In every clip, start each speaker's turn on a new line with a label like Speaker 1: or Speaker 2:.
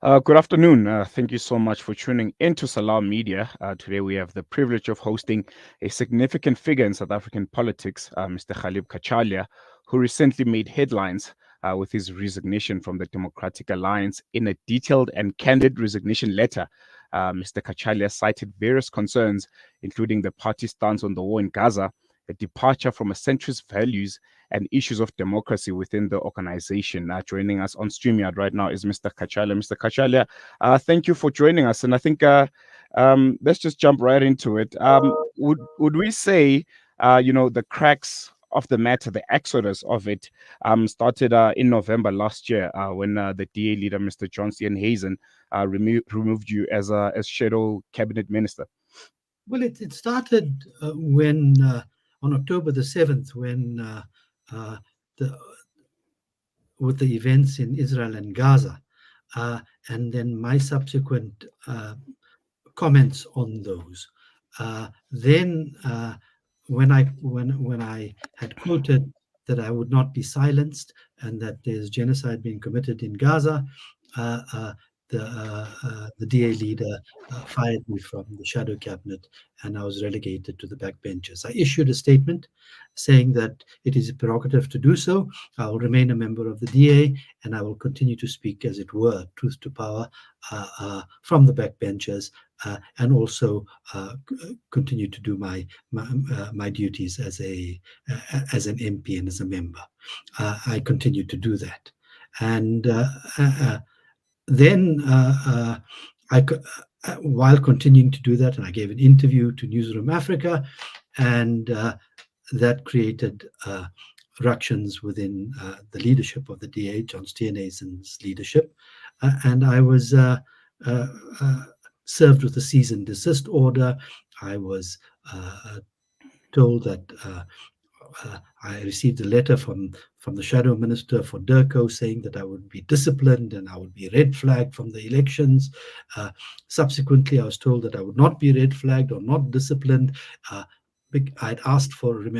Speaker 1: Good afternoon. Thank you so much for tuning into Salam Media. Today we have the privilege of hosting a significant figure in South African politics, Mr. Ghaleb Cachalia, who recently made headlines with his resignation from the Democratic Alliance. In a detailed and candid resignation letter, Mr. Cachalia cited various concerns, including the party's stance on the war in Gaza, a departure from a centrist values, and issues of democracy within the organization. Joining us on StreamYard right now is Mr. Cachalia. Mr. Cachalia, thank you for joining us. And I think let's just jump right into it. Would we say, the cracks of the matter, the exodus of it, started in November last year when the DA leader, Mr. John Steenhuisen, removed you as shadow cabinet minister?
Speaker 2: Well, it started when on October the 7th, when the with the events in Israel and Gaza, and then my subsequent comments on those. Then, when I had quoted that I would not be silenced and that there's genocide being committed in Gaza, uh, uh, the DA leader fired me from the shadow cabinet, and I was relegated to the backbenchers. I issued a statement saying that it is a prerogative to do so. I will remain a member of the DA, and I will continue to speak, as it were, truth to power from the backbenchers, and also continue to do my duties as an MP and as a member. I continue to do that, and then while continuing to do that, and I gave an interview to Newsroom Africa, and that created ructions within the leadership of the DA, John Steenhuisen's leadership, and I was served with a cease and desist order. I was told that I received a letter from the shadow minister for Durko saying that I would be disciplined and I would be red flagged from the elections. Subsequently, I was told that I would not be red flagged or not disciplined. I'd asked for a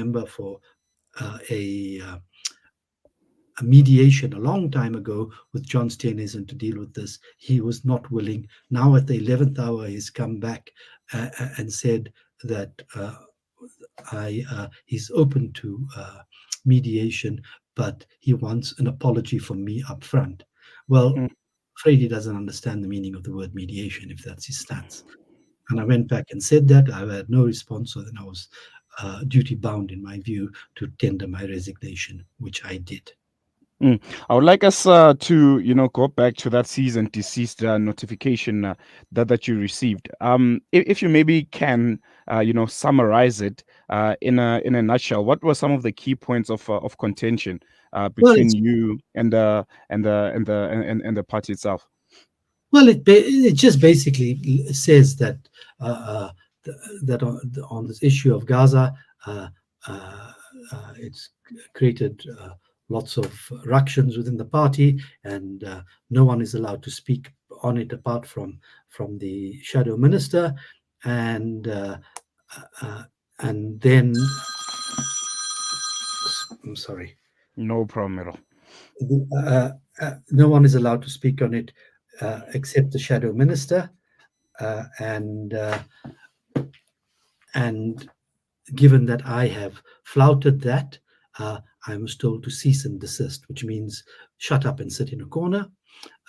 Speaker 2: mediation a long time ago with John Steenhuisen to deal with this. He was not willing. Now at the 11th hour, he's come back and said that he's open to mediation, but he wants an apology from me up front. Well, afraid he doesn't understand the meaning of the word mediation, if that's his stance. And I went back and said that. I had no response, so then I was duty bound, in my view, to tender my resignation, which I did.
Speaker 1: I would like us to go back to that cease and desist notification that you received. If you maybe can summarize it in a nutshell, what were some of the key points of contention between you and the party itself?
Speaker 2: Well, it just basically says that that on this issue of Gaza, it's created lots of ructions within the party, and no one is allowed to speak on it apart from the shadow minister, and then I'm sorry.
Speaker 1: No problem at all.
Speaker 2: No one is allowed to speak on it except the shadow minister, and given that I have flouted that, I was told to cease and desist, which means shut up and sit in a corner,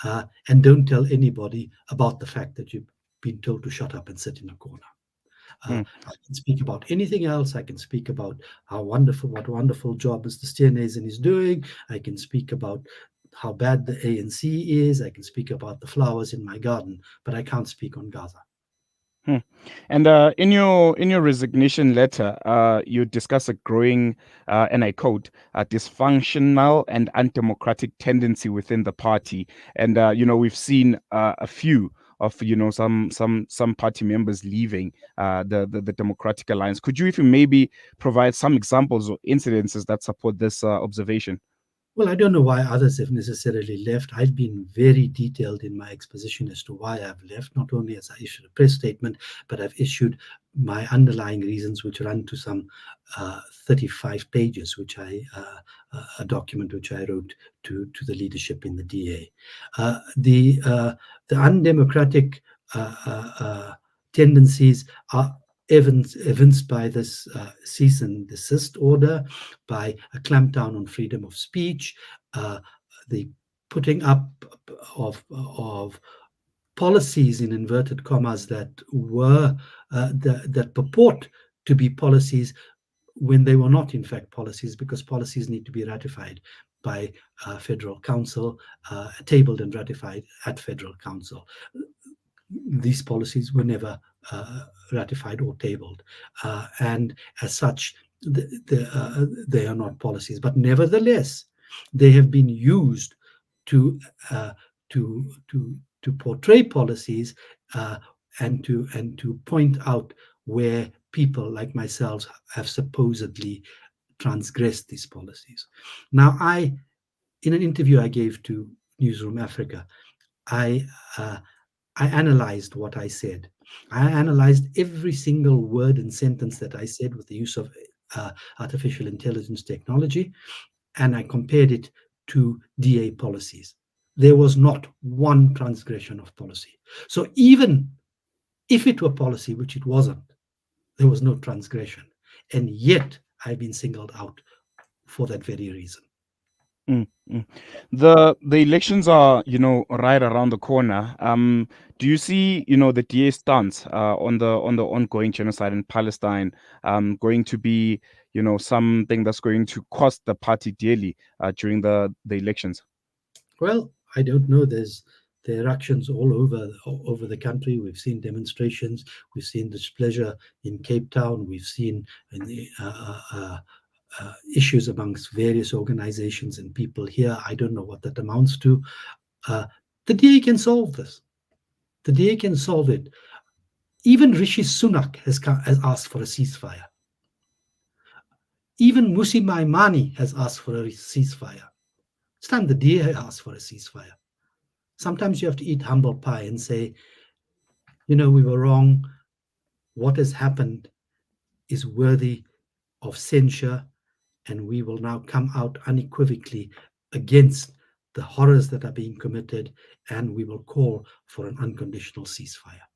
Speaker 2: and don't tell anybody about the fact that you've been told to shut up and sit in a corner. I can speak about anything else. I can speak about what wonderful job Mr. Steenhuisen is doing. I can speak about how bad the ANC is. I can speak about the flowers in my garden, but I can't speak on Gaza.
Speaker 1: And in your resignation letter, you discuss a growing, and I quote, dysfunctional and undemocratic tendency within the party. And we've seen a few of some party members leaving the Democratic Alliance. Could you, if you maybe provide some examples or incidences that support this observation?
Speaker 2: Well, I don't know why others have necessarily left. I've been very detailed in my exposition as to why I've left. Not only as I issued a press statement, but I've issued my underlying reasons, which run to some 35 pages, which a document which I wrote to the leadership in the DA. The undemocratic tendencies are evinced by this cease and desist order, by a clampdown on freedom of speech, uh, the putting up of policies in inverted commas that were that purport to be policies when they were not in fact policies, because policies need to be ratified by federal council, tabled and ratified at federal council. These policies were never ratified or tabled, and as such, they are not policies. But nevertheless, they have been used to uh, to portray policies, uh, and to point out where people like myself have supposedly transgressed these policies. Now, in an interview I gave to Newsroom Africa, I uh, I analyzed what I said. I analyzed every single word and sentence that I said with the use of artificial intelligence technology, and I compared it to DA policies. There was not one transgression of policy. So even if it were policy, which it wasn't, there was no transgression. And yet I've been singled out for that very reason.
Speaker 1: Mm, mm. The elections are, right around the corner. Do you see, the DA stance on the ongoing genocide in Palestine going to be, something that's going to cost the party dearly during the elections?
Speaker 2: Well, I don't know. There are actions all over the country. We've seen demonstrations. We've seen displeasure in Cape Town. We've seen issues amongst various organizations and people here. I don't know what that amounts to. Uh, the DA can solve this. The DA can solve it. Even Rishi Sunak has asked for a ceasefire. Even Musi Maimani has asked for a ceasefire. It's time the DA asked for a ceasefire. Sometimes you have to eat humble pie and say, we were wrong. What has happened is worthy of censure, and we will now come out unequivocally against the horrors that are being committed, and we will call for an unconditional ceasefire.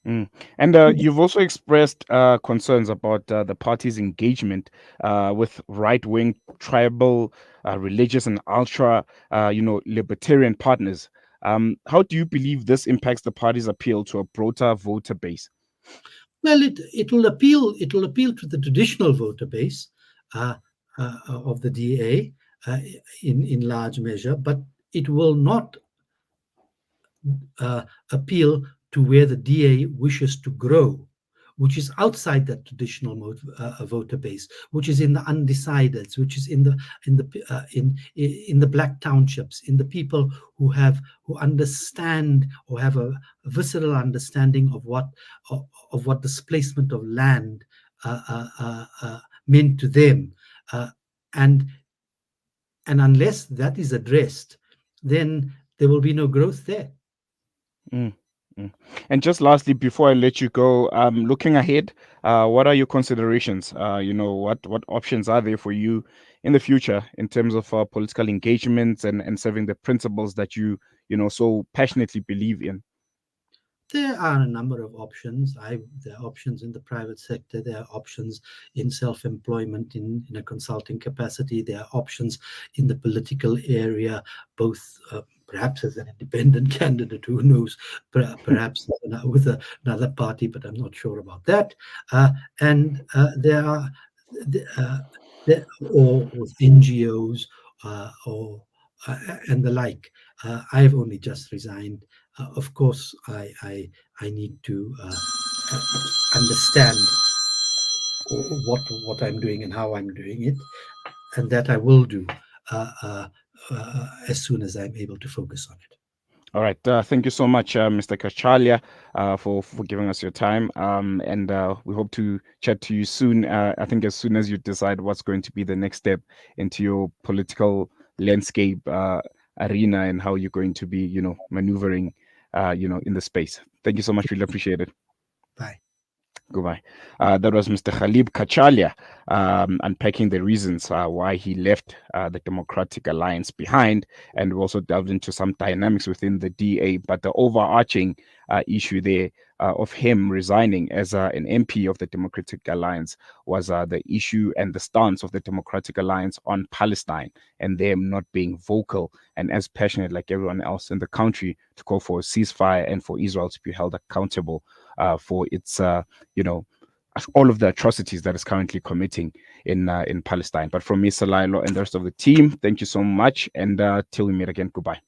Speaker 1: Mm. And you've also expressed concerns about the party's engagement with right-wing, tribal, religious, and ultra, libertarian partners. How do you believe this impacts the party's appeal to a broader voter base?
Speaker 2: Well, it will appeal to the traditional voter base uh, of the DA in large measure, but it will not appeal to where the DA wishes to grow, which is outside that traditional voter base, which is in the undecideds, which is in the black townships, in the people who understand or have a visceral understanding of what displacement of land meant to them, uh, and and unless that is addressed, then there will be no growth there.
Speaker 1: Mm, mm. And just lastly, before I let you go, looking ahead, what are your considerations? What options are there for you in the future in terms of political engagements and serving the principles that you so passionately believe in?
Speaker 2: There are a number of options. There are options in the private sector. There are options in self-employment in a consulting capacity. There are options in the political area, both perhaps as an independent candidate, who knows, perhaps with another party, but I'm not sure about that. And there are, uh, or with NGOs, or and the like. I've only just resigned. Of course, I need to understand what I'm doing and how I'm doing it, and that I will do as soon as I'm able to focus on it.
Speaker 1: All right. Thank you so much, Mr. Cachalia, for giving us your time. And we hope to chat to you soon. I think as soon as you decide what's going to be the next step into your political landscape arena and how you're going to be, maneuvering, in the space. Thank you so much. Really appreciate it.
Speaker 2: Bye.
Speaker 1: Goodbye. That was Mr. Ghaleb Cachalia, unpacking the reasons why he left the Democratic Alliance behind, and we also delved into some dynamics within the DA. But the overarching issue there of him resigning as an MP of the Democratic Alliance was the issue and the stance of the Democratic Alliance on Palestine, and them not being vocal and as passionate like everyone else in the country to call for a ceasefire and for Israel to be held accountable for its, all of the atrocities that is currently committing in Palestine. But from me, Salailo, and the rest of the team, thank you so much. And till we meet again, goodbye.